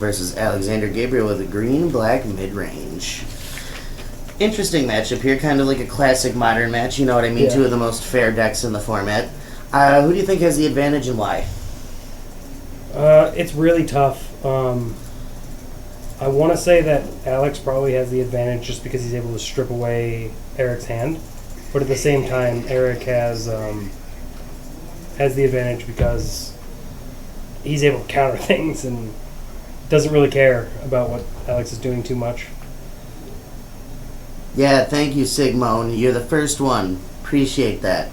versus Alexander Gabriel with a green-black mid-range. Interesting matchup here, kind of like a classic modern match, you know what I mean? Yeah. Two of the most fair decks in the format. Who do you think has the advantage and why? It's really tough. I want to say that Alex probably has the advantage just because he's able to strip away Aric's hand, but at the same time, Aric has the advantage because he's able to counter things and doesn't really care about what Alex is doing too much. Yeah, thank you, Sigmone. You're the first one. Appreciate that.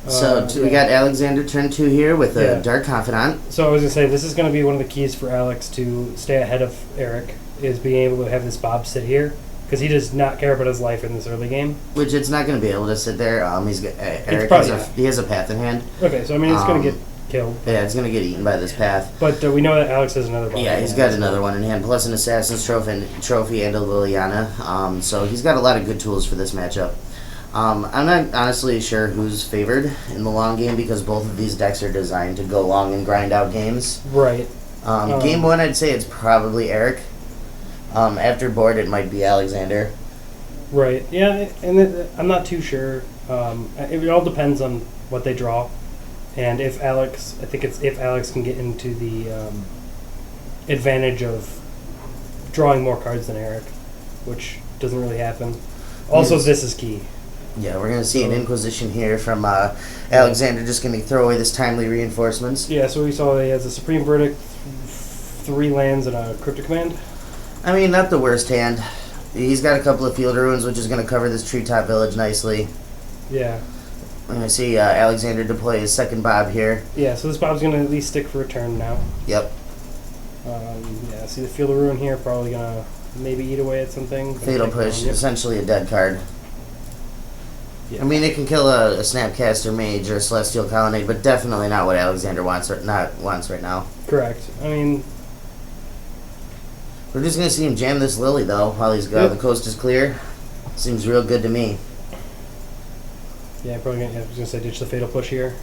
So we got Alexander turn 2 here with a Dark Confidant. So I was going to say, this is going to be one of the keys for Alex to stay ahead of Aric, is being able to have this Bob sit here, because he does not care about his life in this early game. Which it's not going to be able to sit there. Aric has a path in hand. Okay, so I mean, it's going to get killed. Yeah, it's going to get eaten by this path. But we know that Alex has another Bob. Yeah, he's got another one in hand, plus an Assassin's Trophy and a Liliana. So he's got a lot of good tools for this matchup. I'm not honestly sure who's favored in the long game because both of these decks are designed to go long and grind out games. Right. Game 1, I'd say it's probably Aric. After board, it might be Alexander. Right. Yeah, and I'm not too sure. It all depends on what they draw, and if Alex can get into the advantage of drawing more cards than Aric, which doesn't really happen. Also, this is key. Yeah, we're going to see an Inquisition here from Alexander, just going to throw away this timely reinforcements. Yeah, so we saw he has a Supreme Verdict, 3 lands, and a Cryptic Command. I mean, not the worst hand. He's got a couple of Field Ruins, which is going to cover this Treetop Village nicely. Yeah. We're going to see Alexander deploy his second Bob here. Yeah, so this Bob's going to at least stick for a turn now. Yep. Yeah, see the Field of Ruin here, probably going to maybe eat away at something. Fatal Push, essentially a dead card. Yeah. I mean, it can kill a Snapcaster Mage or a Celestial Colonnade, but definitely not what Alexander wants right now. Correct. I mean, we're just going to see him jam this Lily, though, while he's the coast is clear. Seems real good to me. Yeah, probably I was going to say ditch the Fatal Push here.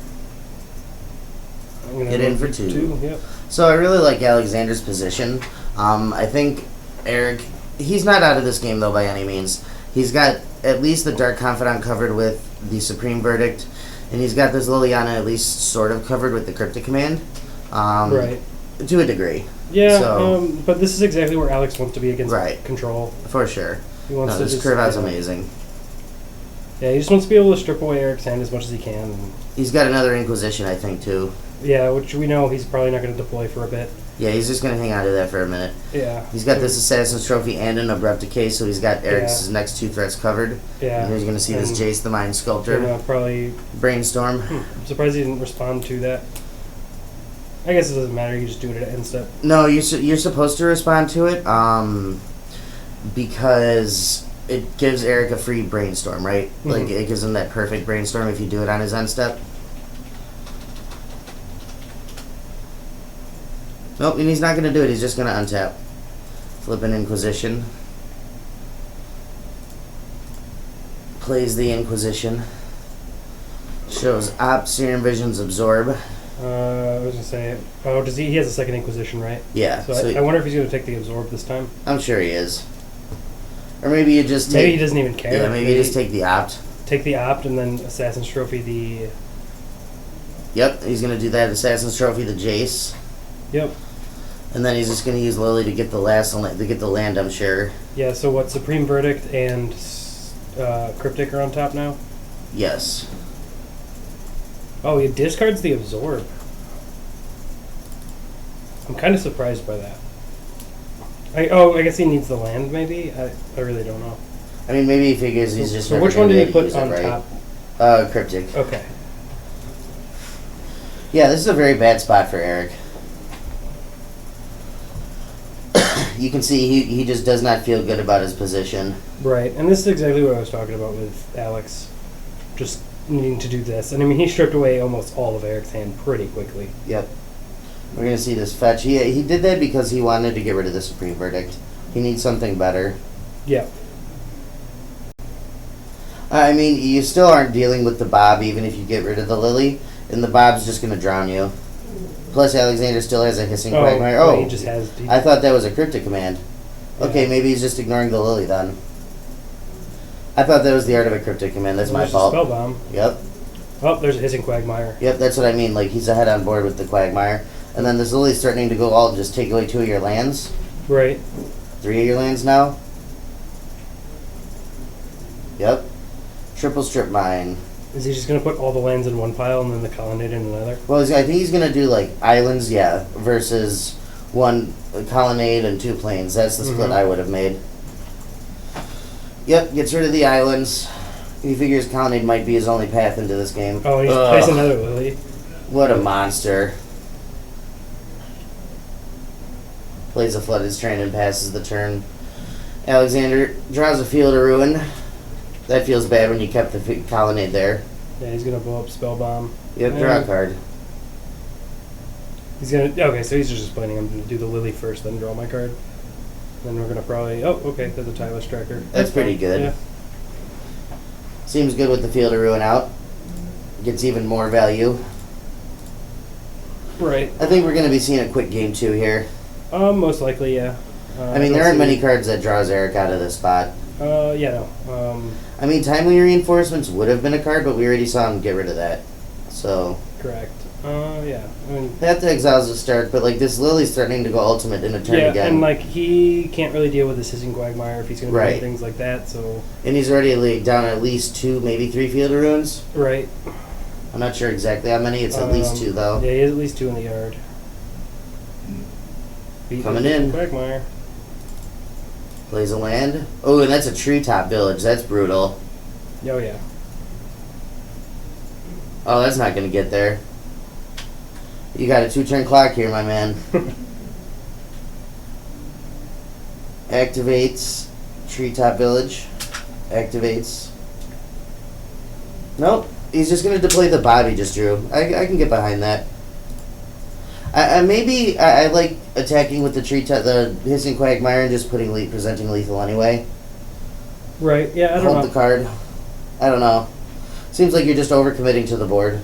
Get in for 2. Yep. So I really like Alexander's position. I think Aric, he's not out of this game, though, by any means. He's got at least the Dark Confidant covered with the Supreme Verdict, and he's got this Liliana at least sort of covered with the Cryptic Command. Right. To a degree. Yeah, but this is exactly where Alex wants to be against control. For sure. He wants to this curve out's amazing. Yeah, he just wants to be able to strip away Aric's hand as much as he can. And he's got another Inquisition, I think, too. Yeah, which we know he's probably not going to deploy for a bit. Yeah, he's just going to hang on to that for a minute. Yeah. He's got this Assassin's Trophy and an Abrupt Decay, so he's got Eric's next 2 threats covered. Yeah. And he's going to see this Jace the Mind Sculptor. Probably Brainstorm. I'm surprised he didn't respond to that. I guess it doesn't matter. You just do it at end step. No, you're supposed to respond to it because it gives Aric a free Brainstorm, right? Mm-hmm. Like, it gives him that perfect Brainstorm if you do it on his end step. Nope, and he's not going to do it. He's just going to untap. Flip an Inquisition. Plays the Inquisition. Shows Op, Serum Visions, Absorb. I was going to say, does he has a second Inquisition, right? Yeah. So I wonder if he's going to take the Absorb this time. I'm sure he is. Or maybe you just take... Maybe he doesn't even care. Yeah, maybe you just take the Opt. Take the Opt and then Assassin's Trophy the... Yep, he's going to do that. Assassin's Trophy the Jace. Yep. And then he's just going to use Lily to get the land, I'm sure. Yeah, so what, Supreme Verdict and Cryptic are on top now? Yes. Oh, he discards the Absorb. I'm kind of surprised by that. I guess he needs the land, maybe? I really don't know. I mean, maybe he figures he's just... So which one did he put on top? Cryptic. Okay. Yeah, this is a very bad spot for Aric. You can see he just does not feel good about his position. Right, and this is exactly what I was talking about with Alex. Just needing to do this. And I mean, he stripped away almost all of Aric's hand pretty quickly. Yep. We're going to see this fetch. He did that because he wanted to get rid of the Supreme Verdict. He needs something better. Yep. I mean, you still aren't dealing with the Bob even if you get rid of the Lily, and the Bob's just going to drown you. Plus, Alexander still has a hissing Oh, quagmire. well, Oh, he just has. I thought that was a cryptic command. Okay, Yeah. maybe he's just ignoring the Lily then. I thought that was the art of a cryptic command. That's my There's a fault. spell bomb. Yep. Oh, there's a hissing quagmire. Yep, that's what I mean. Like, he's ahead on board with the quagmire. And then this Lily's starting to go all just take away 2 of your lands. Right. 3 of your lands now. Yep. Triple strip mine. Is he just gonna put all the lands in one pile and then the colonnade in another? Well, I think he's gonna do like islands, yeah, versus one colonnade and 2 plains. That's the split Mhm. I would have made. Yep, gets rid of the islands. He figures colonnade might be his only path into this game. Oh, and he's Ugh, placing another Lily. what a monster. Plays a flooded strand and passes the turn. Alexander draws a Field of Ruin. That feels bad when you kept the colonnade there. Yeah, he's gonna blow up spell bomb. Yep, draw a card. He's gonna. Okay, so he's just explaining. I'm gonna do the Lily first, then draw my card. Then we're gonna probably. Oh, okay, that's a tireless tracker. That's pretty fine. good. Yeah. Seems good with the Field of Ruin out. Gets even more value. Right. I think we're going to be seeing a quick game 2 here. Most likely, yeah. I mean, there aren't many cards that draws Aric out of this spot. Yeah, no. I mean, Timely Reinforcements would have been a card, but we already saw him get rid of that. So, Correct. Yeah. I mean, Path to Exile's a start, but like this Lily's starting to go ultimate in a turn yeah, again. and like he can't really deal with this hissing quagmire if he's gonna be Right. doing things like that. So. And he's already like, down at least 2, maybe 3 Field of Ruins. Right. I'm not sure exactly how many. It's at least 2, though. Yeah, he has at least 2 in the yard. Beat Coming the in. Quagmire. Plays a land. Oh, and that's a treetop village. That's brutal. Oh yeah. Oh, that's not going to get there. You got a 2-turn clock here, my man. Activates. Treetop Village. Activates. Nope. He's just going to deploy the Bob he just drew. I can get behind that. I like attacking with the Hissing Quagmire and just presenting lethal anyway. Right. Yeah, I don't Hold know. the card. I don't know. Seems like you're just overcommitting to the board.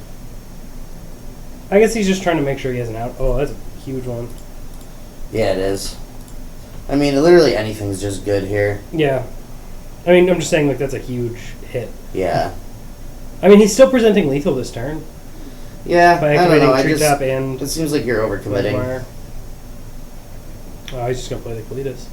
I guess he's just trying to make sure he has an out. Oh, that's a huge one. Yeah, it is. I mean, literally anything's just good here. Yeah. I mean, I'm just saying, like, that's a huge hit. Yeah. I mean, he's still presenting lethal this turn. Yeah, By I don't activating know. treetop and It seems like you're overcommitting. Quagmire. Oh, he's just gonna play the Cletus.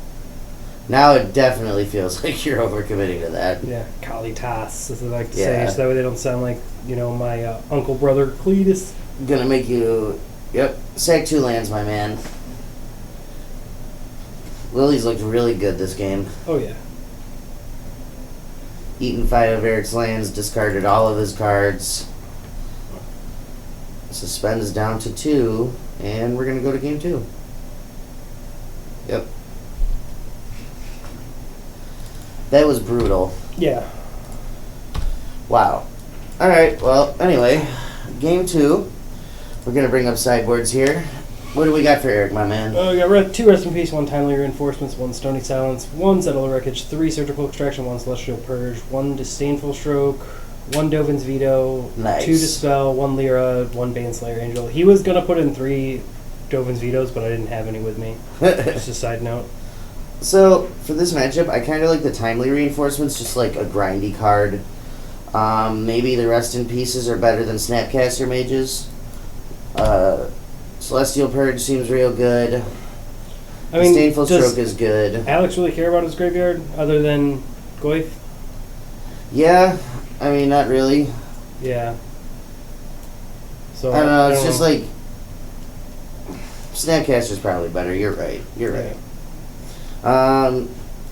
Now it definitely feels like you're overcommitting to that. Yeah, Kalitas, as they like to Yeah. say, so that way they don't sound like, you know, my uncle brother Cletus. Gonna make you... Yep. Sack 2 lands, my man. Lily's looked really good this game. Oh yeah. Eaten 5 of Eric's lands, discarded all of his cards. Suspends down to 2, and we're gonna go to game 2. Yep. That was brutal. Yeah. Wow. Alright, well, anyway, game 2. We're gonna bring up sideboards here. What do we got for Aric, my man? We got 2 Rest in Peace, 1 Timely Reinforcements, 1 Stony Silence, 1 Settle the Wreckage, 3 Surgical Extraction, 1 Celestial Purge, 1 Disdainful Stroke, 1 Dovin's Veto, Nice. 2 Dispel, 1 Lyra, 1 Baneslayer Angel. He was going to put in 3 Dovin's Vetoes, but I didn't have any with me. Just a side note. So, for this matchup, I kind of like the Timely Reinforcements, just like a grindy card. Maybe the Rest in Pieces are better than Snapcaster Mages. Celestial Purge seems real good. I mean, Disdainful does Stroke is good. Alex really care about his graveyard other than Goyf? Yeah, I mean, not really. Yeah. So I don't know, it's just like... Snapcaster's probably better, you're right. You're right.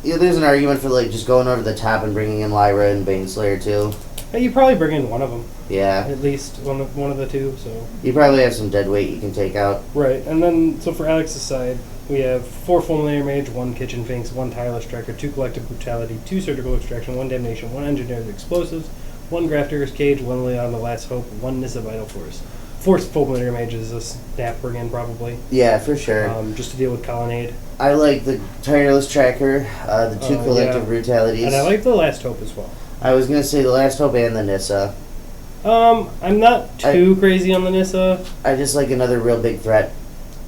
Yeah, there's an argument for like just going over the top and bringing in Lyra and Baneslayer too. Hey, you probably bring in one of them, Yeah. at least one of the 2. So You probably have some dead weight you can take out. right, and then so for Alex's side, we have 4 Fulminator Mage, 1 Kitchen Finks, 1 Tireless Tracker, 2 Collective Brutality, 2 Surgical Extraction, 1 Damnation, 1 Engineered Explosives, 1 Grafter's Cage, 1 Leon the Last Hope, 1 Nissa Vital Force. 4 Fulminator Mage is a snap bring in probably, Yeah, for sure. just to deal with Colonnade. I like the Tireless Tracker, the 2 Collective yeah. Brutalities. And I like the Last Hope as well. I was going to say the Last Hope and the Nissa. I'm not too crazy on the Nissa. I just like another real big threat.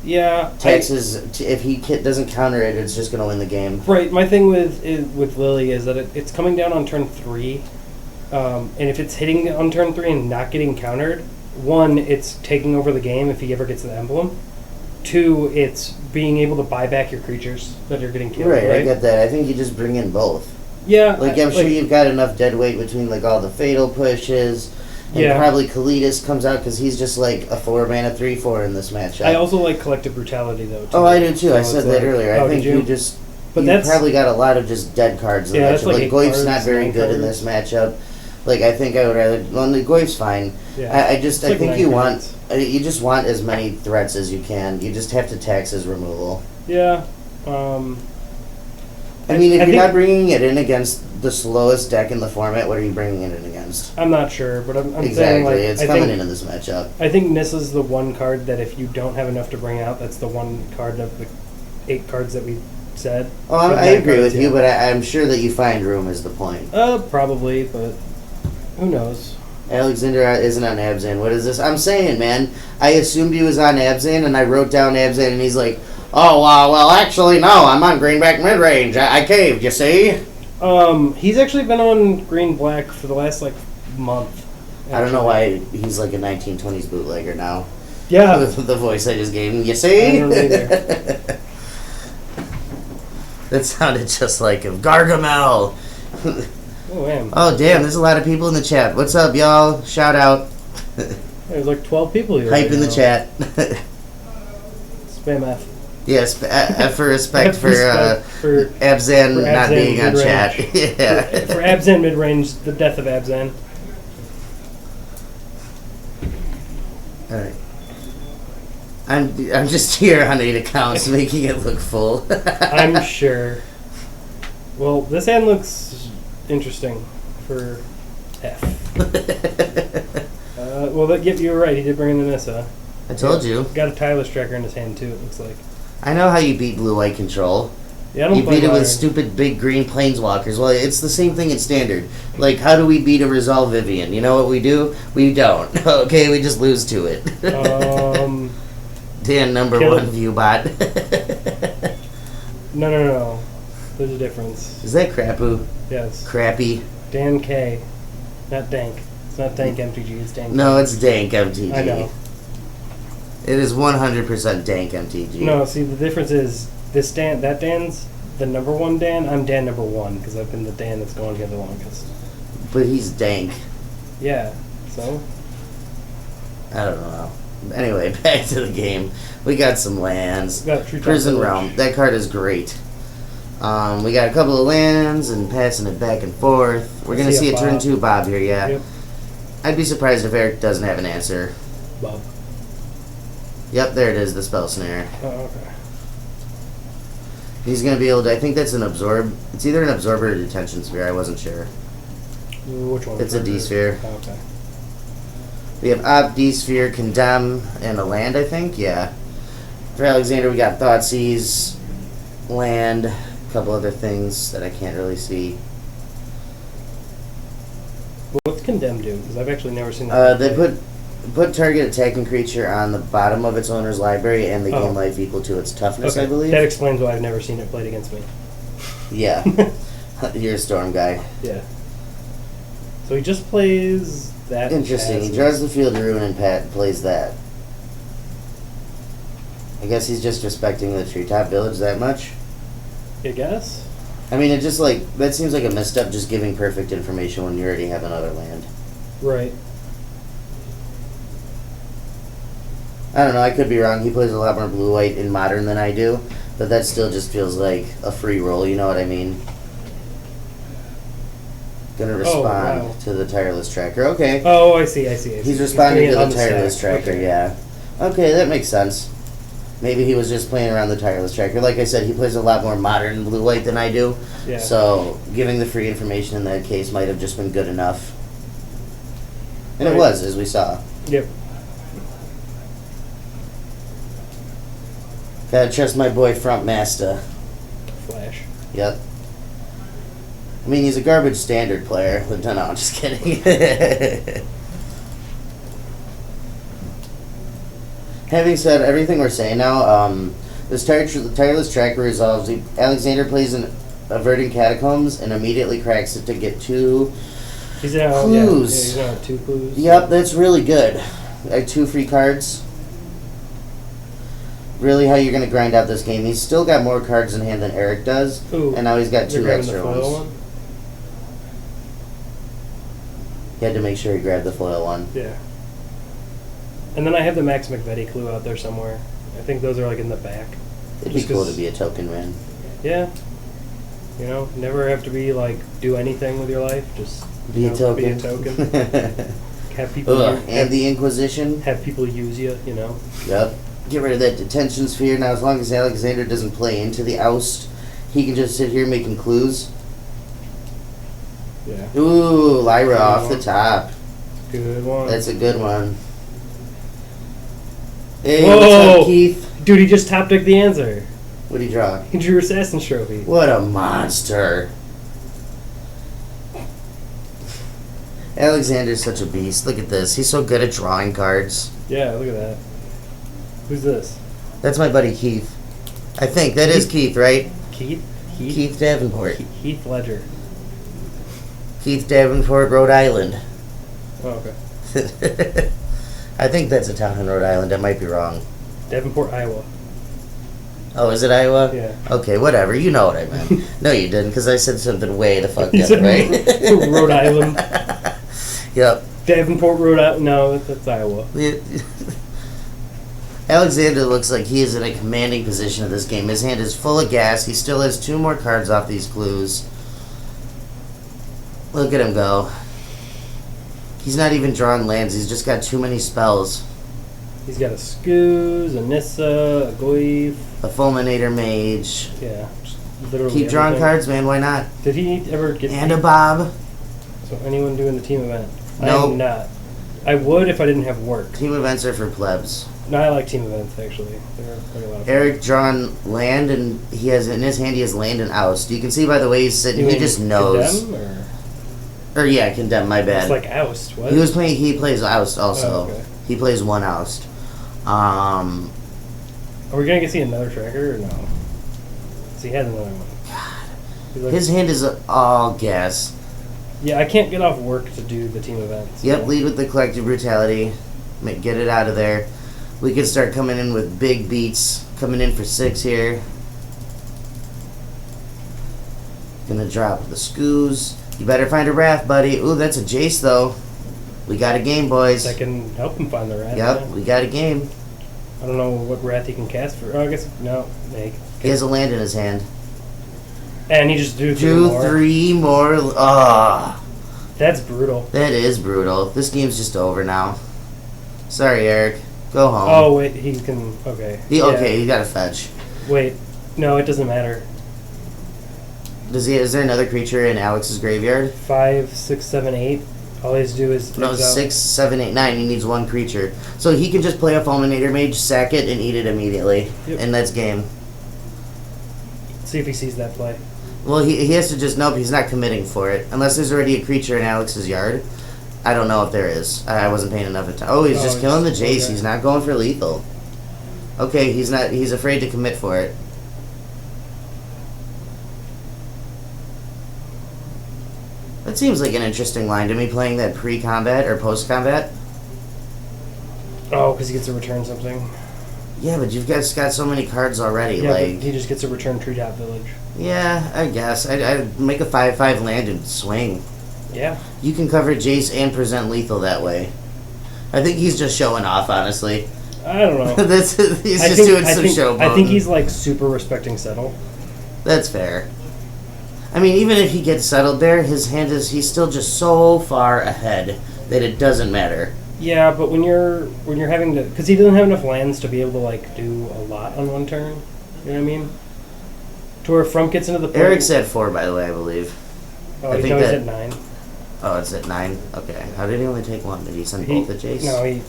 Yeah. Taxes, if he doesn't counter it, it's just going to win the game. Right. My thing with Lily is that it's coming down on turn 3. And if it's hitting on turn 3 and not getting countered, 1, it's taking over the game if he ever gets the emblem. 2, it's being able to buy back your creatures that are getting killed. Right, I get that. I think you just bring in both. Yeah. Like, I'm sure you've got enough dead weight between, like, all the fatal pushes. And probably Kalidas comes out because he's just, like, a 4-mana 3/4 in this matchup. I also like Collective Brutality, though, too. Oh, I do, too. So I said that earlier. I think you just... But you probably got a lot of just dead cards in the matchup. Like, Goyf's not very good in this matchup. Like, I think I would rather... Well, the Goyf's fine. Yeah. I think you want... You just want as many threats as you can. You just have to tax his removal. Yeah. I mean, if you're not bringing it in against the slowest deck in the format, what are you bringing it in against? I'm not sure, but I'm exactly. saying, like... It's coming in this matchup. I think Nissa's the one card that if you don't have enough to bring out, that's the one card of the 8 cards that we said. Oh, I agree with you, but I'm sure that you find room is the point. Probably, but who knows? Alexander isn't on Abzan. What is this? I'm saying, man, I assumed he was on Abzan, and I wrote down Abzan, and he's like, oh, well, actually, no, I'm on Greenback Midrange. I caved, you see? He's actually been on Green-Black for the last, like, month. Actually. I don't know why he's like a 1920s bootlegger now. Yeah. The voice I just gave him, you see? I don't either. That sounded just like him. Gargamel! Oh, damn. Oh, damn, there's a lot of people in the chat. What's up, y'all? Shout out. There's like 12 people here. Hype in the chat. Spam F. Yes, F for respect for Abzan not being on chat. Yeah. For Abzan Midrange, the death of Abzan. Alright. I'm just here on 8 accounts making it look full. I'm sure. Well, this hand looks interesting for F. Well, you were right. He did bring in the Nissa. I told you. Got a tireless tracker in his hand, too, it looks like. I know how you beat blue-white control. Yeah, I don't you beat it with stupid big green planeswalkers. Well, it's the same thing in Standard. Like, how do we beat a Resolve Vivian? You know what we do? We don't. Okay, we just lose to it. Dan, number 1 view bot. No. There's a difference. Is that Crapu? Yes. Crappy. Dan K. Not Dank. It's not Dank MTG, it's Dank. No, it's Dank MTG. I know. It is 100% Dank MTG. No, see, the difference is that Dan's the number 1 Dan. I'm Dan number 1 because I've been the Dan that's gone here the longest. But he's Dank. Yeah, so? I don't know. Anyway, back to the game. We got some lands. We got Prison Realm. That card is great. We got a couple of lands and passing it back and forth. We're going to see a turn 2 Bob here, yeah. Yep. I'd be surprised if Aric doesn't have an answer. Bob. Yep, there it is, the Spell Snare. Oh, okay. He's going to be able to, I think that's an Absorb. It's either an Absorber or Detention Sphere, I wasn't sure. Which one? It's a D-Sphere. Oh, okay. We have Op, D-Sphere, Condemn, and a land, I think? Yeah. For Alexander, we got Thoughtseize, land, a couple other things that I can't really see. What's Condemn do? Because I've actually never seen that. They put target attacking creature on the bottom of its owner's library, and they gain life equal to its toughness, I believe. That explains why I've never seen it played against me. Yeah. You're a Storm guy. Yeah. So he just plays that. Interesting. He draws the Field of Ruin and plays that. I guess he's just respecting the Treetop Village that much? I guess. I mean, it just that seems like a misstep just giving perfect information when you already have another land. Right. I don't know, I could be wrong. He plays a lot more blue-white in Modern than I do, but that still just feels like a free roll, you know what I mean? Gonna respond to the Tireless Tracker, okay. Oh, I see. He's responding to the Tireless Tracker, yeah. Okay, that makes sense. Maybe he was just playing around the Tireless Tracker. Like I said, he plays a lot more Modern blue-white than I do, so giving the free information in that case might have just been good enough. And it was, as we saw. Yep. Gotta trust my boy Front Master. Flash. Yep. I mean, he's a garbage Standard player, but no, I'm just kidding. Having said everything we're saying now, this tireless tracker resolves. Alexander plays an Averting Catacombs and immediately cracks it to get 2 He's out. clues. Yeah, he's out 2 clues. Yep, that's really good. Like 2 free cards. Really how you're going to grind out this game. He's still got more cards in hand than Aric does. Ooh, and now he's got 2 grabbing extra the foil ones. one? He had to make sure he grabbed the foil one. Yeah. And then I have the Max McVetti clue out there somewhere. I think those are like in the back. It'd be Just cool 'cause- to be a token man. Yeah. You know, never have to be like do anything with your life. Just Be a token. Be a token. Have people And the Inquisition. have people use you. You know. Yep. Get rid of that detention sphere. Now, as long as Alexander doesn't play into the oust, he can just sit here making clues. Yeah. Ooh, Lyra Good off one. the top. Good one. That's a good one. Hey, Whoa! what's up, Keith? Dude, he just top decked the answer. What'd he draw? He drew Assassin's Trophy. What a monster. Alexander's such a beast. Look at this. He's so good at drawing cards. Yeah, look at that. Who's this? That's my buddy Keith. I think. That is Keith, right? Keith? Keith Davenport. Heath Ledger. Keith Davenport, Rhode Island. Oh, okay. I think that's a town in Rhode Island. I might be wrong. Davenport, Iowa. Oh, is it Iowa? Yeah. Okay, whatever. You know what I meant. No, you didn't, because I said something way the fuck You up, said right? Rhode Island. Yep. Davenport, Rhode Island. No, that's Iowa. Alexander looks like he is in a commanding position of this game. His hand is full of gas. He still has 2 more cards off these clues. Look at him go. He's not even drawing lands. He's just got too many spells. He's got a Scooz, a Nissa, a Goyf. A Fulminator Mage. Yeah, just literally Keep drawing everything. cards, man. Why not? Did he ever get... And a Bob. So anyone doing the team event? Nope. I'm not. I would if I didn't have work. Team events are for plebs. No, I like team events, actually. They're pretty a lot of fun. Aric drawn land, and he has in his hand he has land and oust. You can see by the way he's sitting. You He mean just knows. Condemn, or? Or yeah, condemn. My bad. It's like oust. What? He was playing. He plays oust also. Oh, okay. He plays 1 oust. Are we gonna get see another tracker or no? 'Cause he has another one. He's like, His hand is all gas. yeah, I can't get off work to do the team events. Yep, so- lead with the collective brutality. Get it out of there. We can start coming in with big beats. Coming in for 6 here. Gonna drop the Scooz. You better find a Wrath, buddy. Ooh, that's a Jace, though. We got a game, boys. That can help him find the rat. Yep, yeah. we got a game. I don't know what wrath he can cast for. Oh, I guess no. Make. He has a land in his hand. And he just drew 3 Do more. 3 more. Ah, That's brutal. that is brutal. This game's just over now. Sorry, Aric. Go home. Oh wait, he can. Okay. Okay, you gotta fetch. Wait, no, it doesn't matter. Does he? Is there another creature in Alex's graveyard? 5, 6, 7, 8. All he has to do is No, exile. 6, 7, 8, 9. He needs 1 creature, so he can just play a Fulminator Mage, sack it, and eat it immediately, Yep. and that's game. See if he sees that play. Well, he has to just nope. He's not committing for it unless there's already a creature in Alex's yard. I don't know if there is. I wasn't paying enough attention. Oh, he's Oh, just he's- killing the Jace. okay. He's not going for lethal. Okay, he's not. He's afraid to commit for it. That seems like an interesting line to me, playing that pre-combat or post-combat. Oh, because he gets to return something. Yeah, but you've got so many cards already. Yeah, like, but he just gets to return Treetop Village. yeah, I guess I'd make a 5/5 land and swing. Yeah. You can cover Jace and present lethal that way. I think he's just showing off, honestly. I don't know. He's I just think- doing I some think, showboating. I think he's like super respecting Settle. That's fair. I mean, even if he gets settled there, his hand he's still just so far ahead that it doesn't matter. Yeah, but when you're having to, because he doesn't have enough lands to be able to like do a lot on one turn. You know what I mean? To where Frump gets into the point. Eric's at 4, by the way, I believe. Oh, I he's think he's that- at 9. Oh, it's at 9? Okay. How did he only take 1? Did he send both the Jace? No, he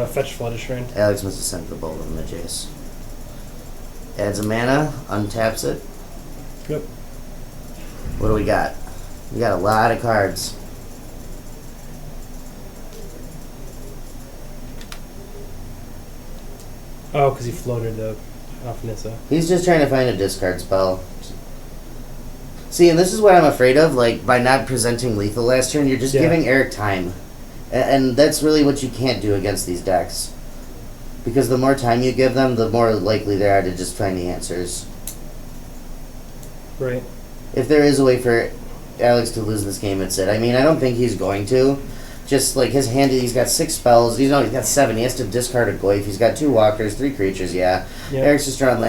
fetched Flooded Strand. Alex must have sent the both of them the Jace. Adds a mana, untaps it. Yep. What do we got? We got a lot of cards. Oh, because he floated the off Nissa. He's just trying to find a discard spell. See, and this is what I'm afraid of. Like, by not presenting lethal last turn, you're just Yeah. giving Aric time. And that's really what you can't do against these decks. Because the more time you give them, the more likely they are to just find the answers. Right. If there is a way for Alex to lose this game, it's it. I mean, I don't think he's going to. Just like his hand, he's got 6 spells. He's got 7. He has to discard a Goyf. He's got 2 walkers, 3 creatures. Yeah. Yeah. Eric's just drawing land.